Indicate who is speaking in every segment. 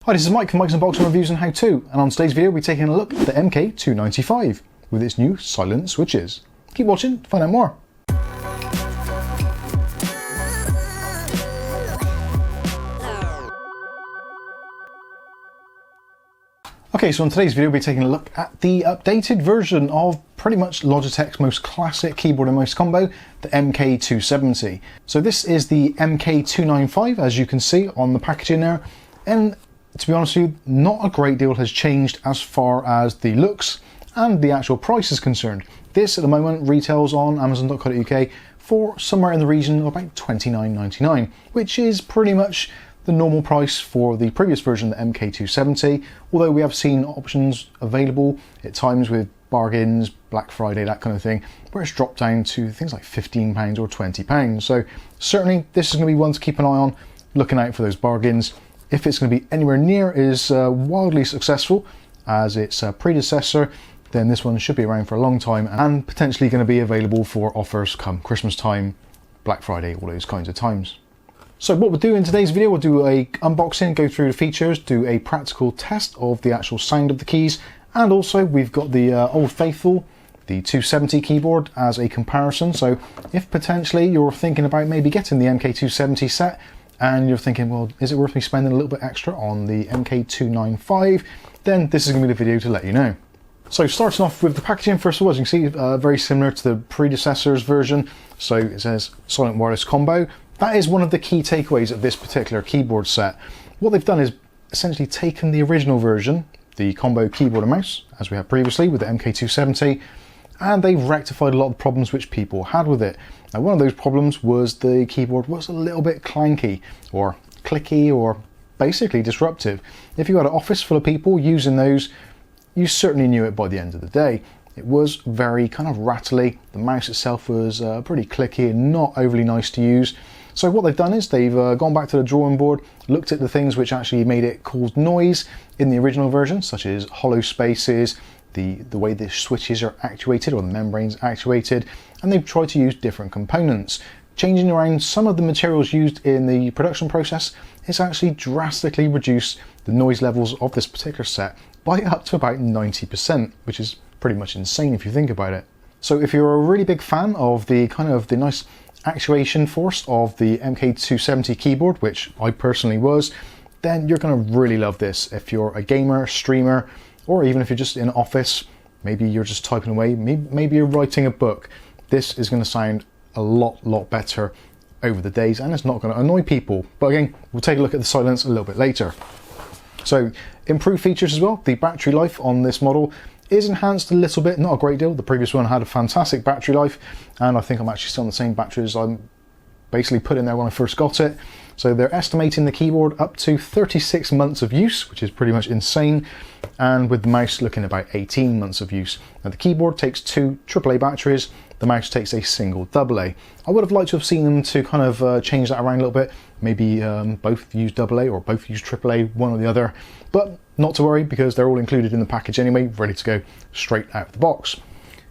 Speaker 1: Hi, this is Mike from Mike's Unboxing Reviews and How To, and on today's video we're taking a look at the MK295 with its new silent switches. Keep watching to find out more. Okay, so in today's video we're taking a look at the updated version of pretty much Logitech's most classic keyboard and mouse combo, the MK270. So this is the MK295, as you can see on the packaging there, and to be honest with you, not a great deal has changed as far as the looks and the actual price is concerned. This at the moment retails on Amazon.co.uk for somewhere in the region of about £29.99, which is pretty much the normal price for the previous version, the MK270, although we have seen options available at times with bargains, Black Friday, that kind of thing, where it's dropped down to things like £15 or £20. So certainly this is going to be one to keep an eye on, looking out for those bargains. If it's going to be anywhere near as wildly successful as its predecessor, then this one should be around for a long time and potentially going to be available for offers come Christmas time, Black Friday, all those kinds of times. So what we'll do in today's video, we'll do a unboxing, go through the features, do a practical test of the actual sound of the keys, and also we've got the old faithful, the 270 keyboard as a comparison. So if potentially you're thinking about maybe getting the MK270 set, and you're thinking, well, is it worth me spending a little bit extra on the MK295? Then this is going to be the video to let you know. So starting off with the packaging, first of all, as you can see, very similar to the predecessor's version. So it says silent wireless combo. That is one of the key takeaways of this particular keyboard set. What they've done is essentially taken the original version, the combo keyboard and mouse, as we had previously with the MK270, and they've rectified a lot of the problems which people had with it. Now, one of those problems was the keyboard was a little bit clanky or clicky or basically disruptive. If you had an office full of people using those, you certainly knew it by the end of the day. It was very kind of rattly. The mouse itself was pretty clicky and not overly nice to use. So what they've done is they've gone back to the drawing board, looked at the things which actually made it cause noise in the original version, such as hollow spaces, the way the switches are actuated or the membranes actuated, and they've tried to use different components. Changing around some of the materials used in the production process has actually drastically reduced the noise levels of this particular set by up to about 90%, which is pretty much insane if you think about it. So if you're a really big fan of the nice actuation force of the MK270 keyboard, which I personally was, then you're going to really love this. If you're a gamer, streamer, or even if you're just in an office, maybe you're just typing away, maybe you're writing a book, this is going to sound a lot better over the days, and it's not going to annoy people. But again, we'll take a look at the silence a little bit later. So improved features as well. The battery life on this model is enhanced a little bit, not a great deal. The previous one had a fantastic battery life, and I think I'm actually still on the same battery as I'm basically put in there when I first got it. So they're estimating the keyboard up to 36 months of use, which is pretty much insane, and with the mouse looking about 18 months of use. Now the keyboard takes two AAA batteries, the mouse takes a single AA. I would have liked to have seen them to kind of change that around a little bit, maybe both use AA or both use AAA, one or the other, but not to worry because they're all included in the package anyway, ready to go straight out of the box.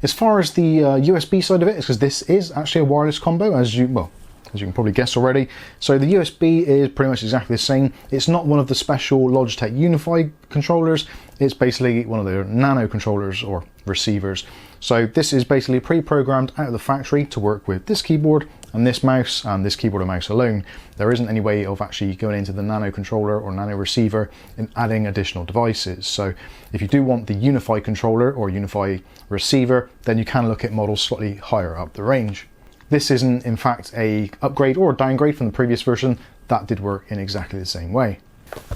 Speaker 1: As far as the USB side of it, because this is actually a wireless combo, as you can probably guess already. So the USB is pretty much exactly the same. It's not one of the special Logitech Unify controllers. It's basically one of their nano controllers or receivers. So this is basically pre-programmed out of the factory to work with this keyboard and this mouse and this keyboard and mouse alone. There isn't any way of actually going into the nano controller or nano receiver and adding additional devices. So if you do want the Unify controller or Unify receiver, then you can look at models slightly higher up the range. This isn't in fact a upgrade or a downgrade from the previous version. That did work in exactly the same way.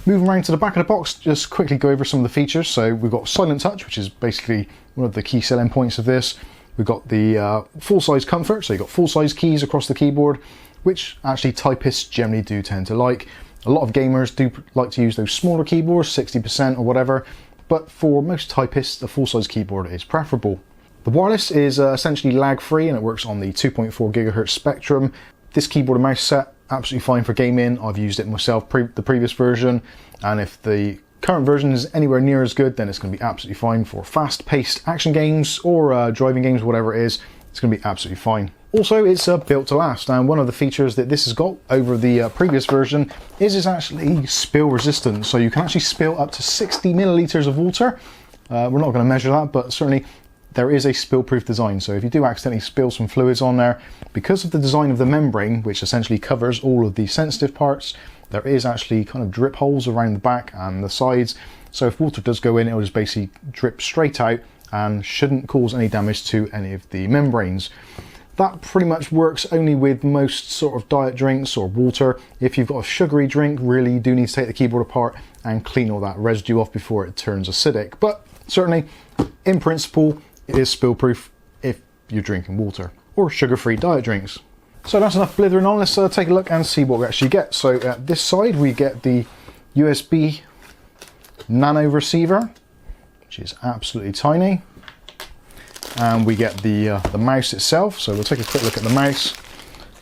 Speaker 1: Moving around to the back of the box, just quickly go over some of the features. So we've got Silent Touch, which is basically one of the key selling points of this. We've got the full-size comfort, so you've got full-size keys across the keyboard, which actually typists generally do tend to like. A lot of gamers do like to use those smaller keyboards, 60% or whatever, but for most typists, a full-size keyboard is preferable. The wireless is essentially lag-free and it works on the 2.4 GHz spectrum. This keyboard and mouse set, absolutely fine for gaming. I've used it myself, the previous version, and if the current version is anywhere near as good, then it's going to be absolutely fine for fast-paced action games or driving games, whatever it is. It's going to be absolutely fine. Also, it's built to last, and one of the features that this has got over the previous version is it's actually spill resistant, so you can actually spill up to 60 milliliters of water. We're not going to measure that, but certainly there is a spill-proof design, so if you do accidentally spill some fluids on there, because of the design of the membrane, which essentially covers all of the sensitive parts, there is actually kind of drip holes around the back and the sides, so if water does go in, it will just basically drip straight out and shouldn't cause any damage to any of the membranes. That pretty much works only with most sort of diet drinks or water. If you've got a sugary drink, really you do need to take the keyboard apart and clean all that residue off before it turns acidic. But certainly, in principle, it is spill proof if you're drinking water or sugar-free diet drinks. So that's enough blithering on. Let's take a look and see what we actually get. So at this side, we get the USB nano receiver, which is absolutely tiny. And we get the mouse itself, so we'll take a quick look at the mouse.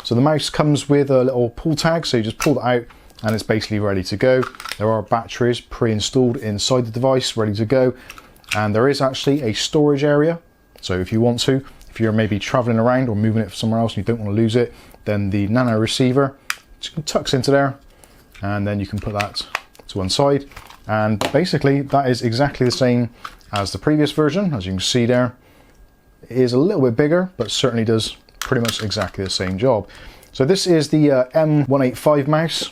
Speaker 1: So the mouse comes with a little pull tag, so you just pull that out and it's basically ready to go. There are batteries pre-installed inside the device, ready to go. And there is actually a storage area, so if you want to, if you're maybe traveling around or moving it somewhere else and you don't want to lose it, then the nano receiver tucks into there, and then you can put that to one side. And basically that is exactly the same as the previous version, as you can see there. It is a little bit bigger, but certainly does pretty much exactly the same job. So this is the M185 mouse,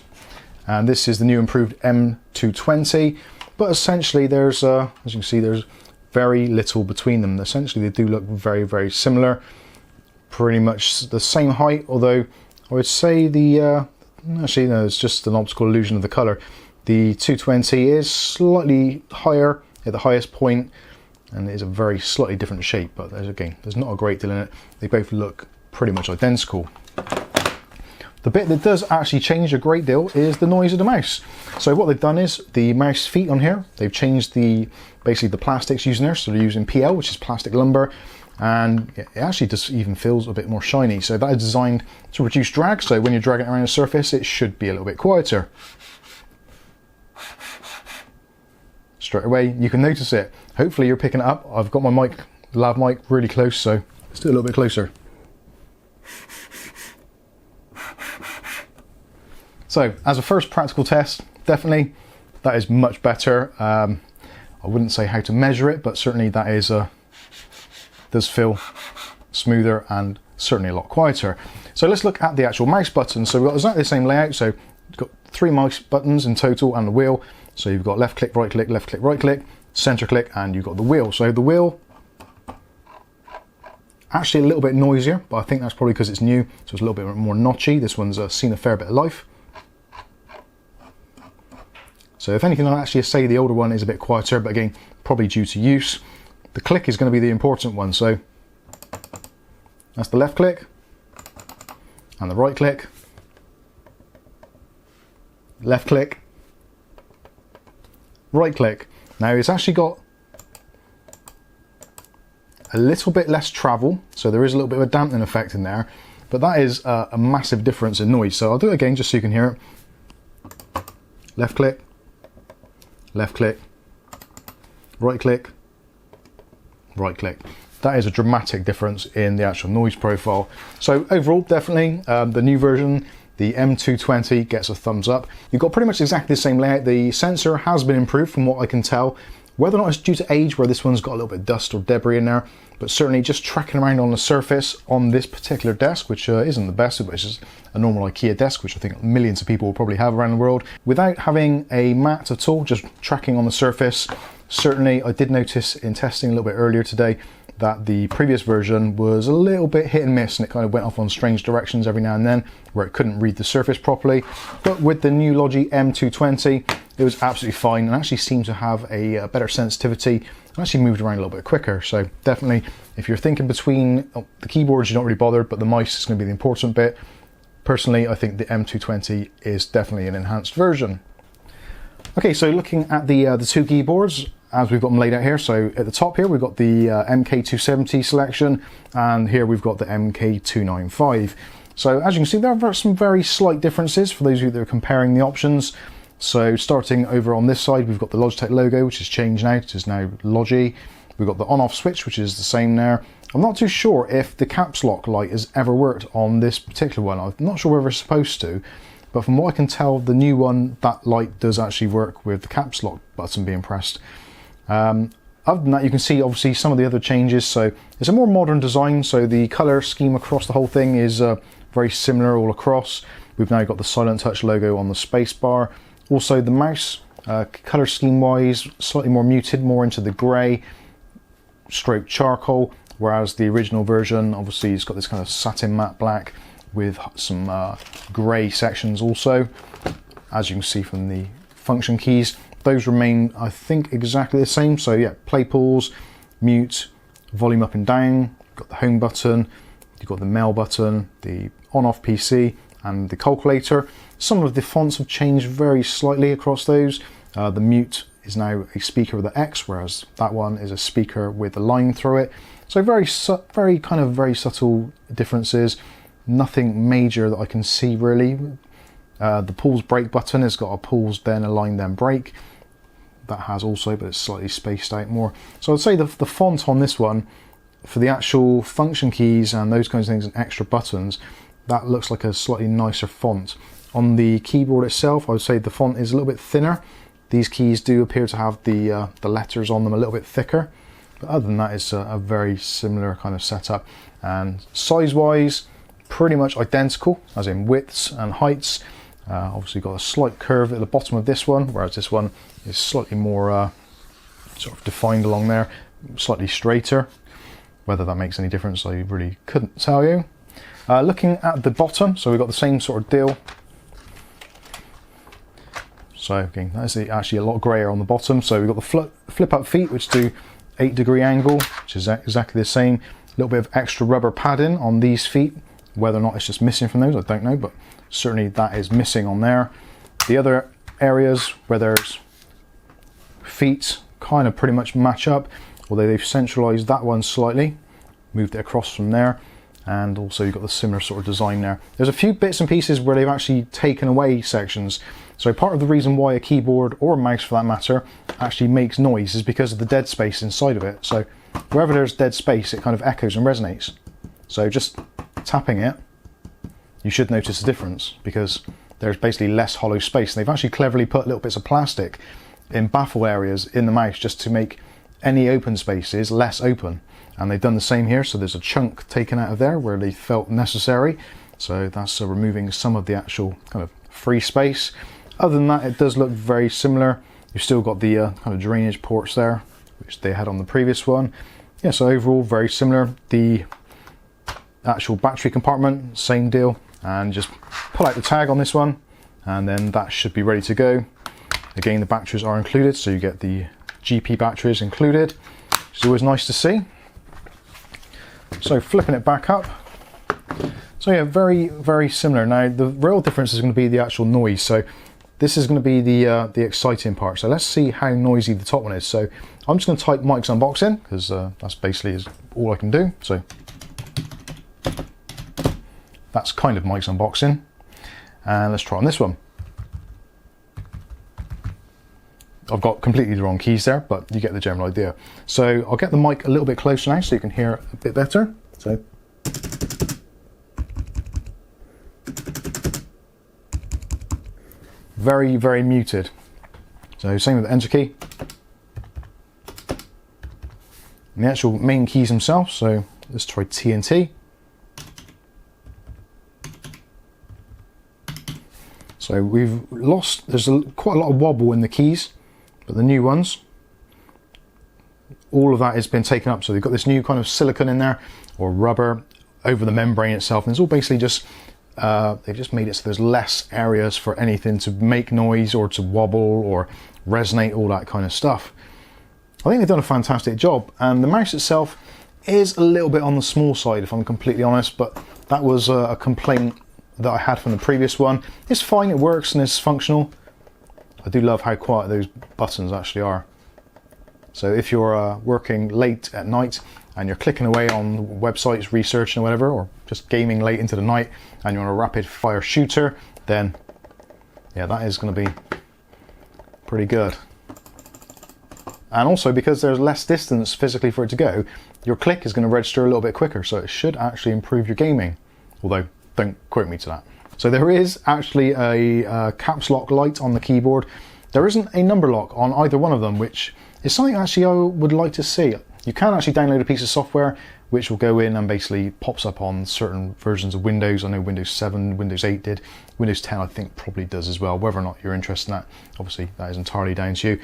Speaker 1: and this is the new improved M220, but essentially there's, as you can see, there's very little between them. Essentially they do look very, very similar, pretty much the same height, although I would say the, actually no, it's just an optical illusion of the color. The 220 is slightly higher at the highest point, and it is a very slightly different shape, but there's not a great deal in it. They both look pretty much identical. The bit that does actually change a great deal is the noise of the mouse. So what they've done is the mouse feet on here, they've changed basically the plastics using there, so they're using PL, which is plastic lumber, and it actually just even feels a bit more shiny. So that is designed to reduce drag, so when you're dragging it around the surface, it should be a little bit quieter. Straight away you can notice it. Hopefully you're picking it up. I've got my mic, lav mic, really close, so let's do a little bit closer. So as a first practical test, definitely that is much better. I wouldn't say how to measure it, but certainly that is does feel smoother and certainly a lot quieter. So let's look at the actual mouse buttons. So we've got exactly the same layout. So you've got 3 mouse buttons in total and the wheel. So you've got left click, right click, left click, right click, center click, and you've got the wheel. So the wheel, actually a little bit noisier, but I think that's probably because it's new, so it's a little bit more notchy. This one's seen a fair bit of life. So if anything, I'd actually say the older one is a bit quieter, but again, probably due to use. The click is going to be the important one. So that's the left click and the right click, left click, right click. Now it's actually got a little bit less travel, so there is a little bit of a dampening effect in there, but that is a massive difference in noise. So I'll do it again just so you can hear it. Left click, right click, right click. That is a dramatic difference in the actual noise profile. So overall, definitely the new version, the M220, gets a thumbs up. You've got pretty much exactly the same layout. The sensor has been improved from what I can tell. Whether or not it's due to age, where this one's got a little bit of dust or debris in there, but certainly just tracking around on the surface on this particular desk, which isn't the best, which is a normal IKEA desk, which I think millions of people will probably have around the world, without having a mat at all, just tracking on the surface. Certainly I did notice in testing a little bit earlier today that the previous version was a little bit hit and miss, and it kind of went off on strange directions every now and then where it couldn't read the surface properly. But with the new Logi M220, it was absolutely fine and actually seemed to have a better sensitivity and actually moved around a little bit quicker. So definitely, if you're thinking between the keyboards, you're not really bothered, but the mice is going to be the important bit. Personally, I think the M220 is definitely an enhanced version. Okay, so looking at the 2 keyboards, as we've got them laid out here. So at the top here, we've got the MK270 selection, and here we've got the MK295. So as you can see, there are some very slight differences for those of you that are comparing the options. So starting over on this side, we've got the Logitech logo, which has changed now. It is now Logi. We've got the on-off switch, which is the same there. I'm not too sure if the caps lock light has ever worked on this particular one. I'm not sure whether it's supposed to, but from what I can tell, the new one, that light does actually work with the caps lock button being pressed. Other than that, you can see obviously some of the other changes. So it's a more modern design, so the color scheme across the whole thing is very similar all across. We've now got the Silent Touch logo on the space bar. Also the mouse, color scheme wise, slightly more muted, more into the grey stroke charcoal, whereas the original version obviously it's got this kind of satin matte black with some grey sections also. As you can see from the function keys, those remain, I think, exactly the same. So yeah, play, pause, mute, volume up and down. You've got the home button, you've got the mail button, the on-off PC, and the calculator. Some of the fonts have changed very slightly across those. The mute is now a speaker with an X, whereas that one is a speaker with a line through it. So very subtle differences. Nothing major that I can see really. The pause brake button has got a pause then a line then brake. That has also, but it's slightly spaced out more. So I'd say the font on this one for the actual function keys and those kinds of things and extra buttons, that looks like a slightly nicer font. On the keyboard itself, I would say the font is a little bit thinner. These keys do appear to have the letters on them a little bit thicker. But other than that, it's a very similar kind of setup. And size-wise, pretty much identical, as in widths and heights. Obviously got a slight curve at the bottom of this one, whereas this one is slightly more sort of defined along there, slightly straighter. Whether that makes any difference, I really couldn't tell you. Looking at the bottom, so we've got the same sort of deal. So again, that's actually a lot grayer on the bottom. So we've got the flip up feet, which do 8-degree angle, which is exactly the same. A little bit of extra rubber padding on these feet. Whether or not it's just missing from those, I don't know, but certainly that is missing on there. The other areas where there's feet kind of pretty much match up, although they've centralized that one slightly, moved it across from there, and also you've got the similar sort of design there. There's a few bits and pieces where they've actually taken away sections. So part of the reason why a keyboard, or a mouse for that matter, actually makes noise is because of the dead space inside of it. So wherever there's dead space, it kind of echoes and resonates. So just tapping it, you should notice a difference because there's basically less hollow space. And they've actually cleverly put little bits of plastic in baffle areas in the mouse just to make any open spaces less open. And they've done the same here, so there's a chunk taken out of there where they felt necessary. So that's removing some of the actual kind of free space. Other than that, it does look very similar. You've still got the kind of drainage ports there, which they had on the previous one. Yeah, so overall very similar. The actual battery compartment, same deal. And just pull out the tag on this one, and then that should be ready to go. Again, the batteries are included, so you get the GP batteries included, which is always nice to see. So flipping it back up. So yeah, very similar. Now the real difference is going to be the actual noise. So this is going to be the exciting part. So let's see how noisy the top one is. So I'm just going to type Mike's Unboxing because that's basically all I can do. So that's kind of Mike's Unboxing. And let's try on this one. I've got completely the wrong keys there, but you get the general idea. So I'll get the mic a little bit closer now so you can hear a bit better. So very muted. So same with the enter key. And the actual main keys themselves. So let's try T and T. So we've lost, there's quite a lot of wobble in the keys, but the new ones, all of that has been taken up. So they've got this new kind of silicone in there, or rubber, over the membrane itself. And it's all basically just, they've just made it so there's less areas for anything to make noise or to wobble or resonate, all that kind of stuff. I think they've done a fantastic job. And the mouse itself is a little bit on the small side, if I'm completely honest, but that was a complaint that I had from the previous one. It's fine, it works and it's functional. I do love how quiet those buttons actually are. So if you're working late at night and you're clicking away on websites, researching or whatever, or just gaming late into the night and you're on a rapid fire shooter, then yeah, that is going to be pretty good. And also because there's less distance physically for it to go, your click is going to register a little bit quicker, so it should actually improve your gaming. Although, don't quote me to that. So there is actually a caps lock light on the keyboard. There isn't a number lock on either one of them, which is something actually I would like to see. You can actually download a piece of software which will go in and basically pops up on certain versions of Windows. I know Windows 7, Windows 8 did. Windows 10 I think probably does as well. Whether or not you're interested in that, obviously that is entirely down to you.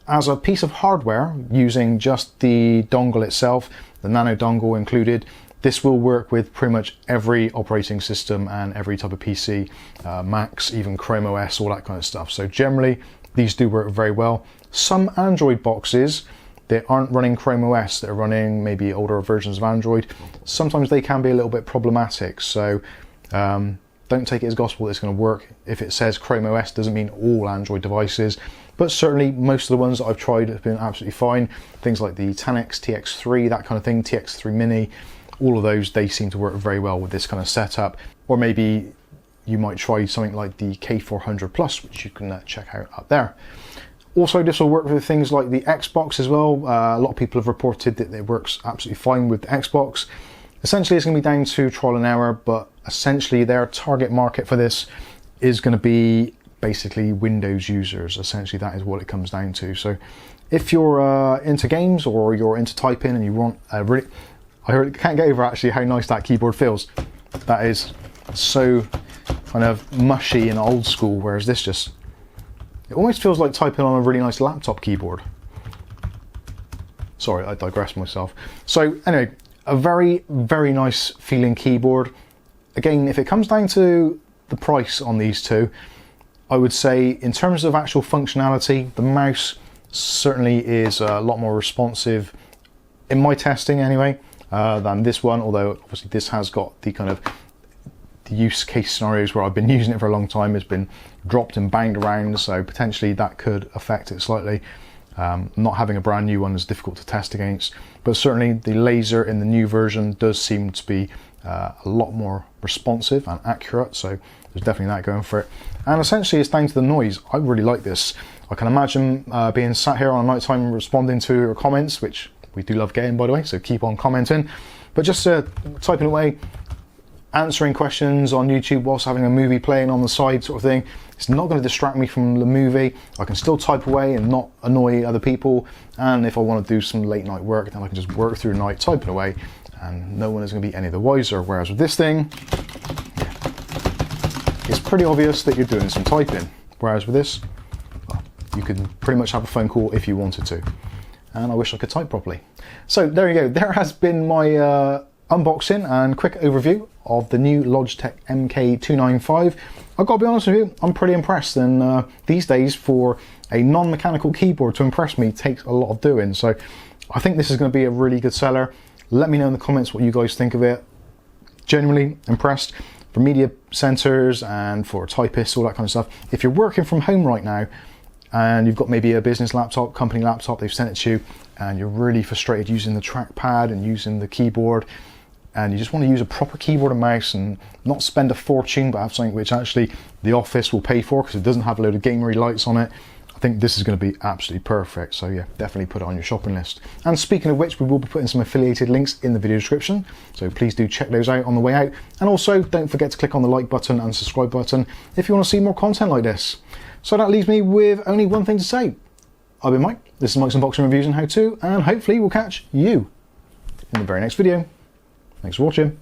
Speaker 1: As a piece of hardware, using just the dongle itself, the nano dongle included, this will work with pretty much every operating system and every type of PC, Macs, even Chrome OS, all that kind of stuff. So generally, these do work very well. Some Android boxes that aren't running Chrome OS, that are running maybe older versions of Android, sometimes they can be a little bit problematic. So don't take it as gospel that it's going to work. If it says Chrome OS, doesn't mean all Android devices, but certainly most of the ones that I've tried have been absolutely fine. Things like the Tanix TX3, that kind of thing, TX3 Mini, all of those, they seem to work very well with this kind of setup. Or maybe you might try something like the K400 Plus, which you can check out up there. Also, this will work with things like the Xbox as well. A lot of people have reported that it works absolutely fine with the Xbox. Essentially, it's going to be down to trial and error, but essentially their target market for this is going to be basically Windows users. Essentially, that is what it comes down to. So if you're into games or you're into typing and you want a really... I can't get over actually how nice that keyboard feels. That is so kind of mushy and old school, whereas this just... It almost feels like typing on a really nice laptop keyboard. Sorry, I digressed myself. So anyway, a very, very nice feeling keyboard. Again, if it comes down to the price on these two, I would say in terms of actual functionality, the mouse certainly is a lot more responsive, in my testing anyway, than this one, although obviously this has got the kind of the use case scenarios where I've been using it for a long time. It's been dropped and banged around, so potentially that could affect it slightly. Not having a brand new one is difficult to test against, but certainly the laser in the new version does seem to be a lot more responsive and accurate, so there's definitely that going for it. And essentially it's down to the noise. I really like this. I can imagine being sat here on a night time responding to your comments, which we do love getting, by the way, so keep on commenting. But just typing away, answering questions on YouTube whilst having a movie playing on the side sort of thing. It's not going to distract me from the movie. I can still type away and not annoy other people. And if I want to do some late night work, then I can just work through the night typing away and no one is going to be any the wiser. Whereas with this thing, it's pretty obvious that you're doing some typing. Whereas with this, well, you can pretty much have a phone call if you wanted to. And I wish I could type properly. So there you go. There has been my unboxing and quick overview of the new Logitech MK295. I've got to be honest with you, I'm pretty impressed, and these days for a non-mechanical keyboard to impress me takes a lot of doing, so I think this is going to be a really good seller. Let me know in the comments what you guys think of it. Genuinely impressed. For media centers and for typists, all that kind of stuff. If you're working from home right now and you've got maybe a business laptop, company laptop, they've sent it to you, and you're really frustrated using the trackpad and using the keyboard, and you just want to use a proper keyboard and mouse and not spend a fortune, but have something which actually the office will pay for because it doesn't have a load of gamery lights on it, I think this is going to be absolutely perfect. So yeah, definitely put it on your shopping list. And speaking of which, we will be putting some affiliated links in the video description, so please do check those out on the way out. And also don't forget to click on the like button and subscribe button if you want to see more content like this. So that leaves me with only one thing to say. I've been Mike, this is Mike's Unboxing Reviews and How To, and hopefully we'll catch you in the very next video. Thanks for watching.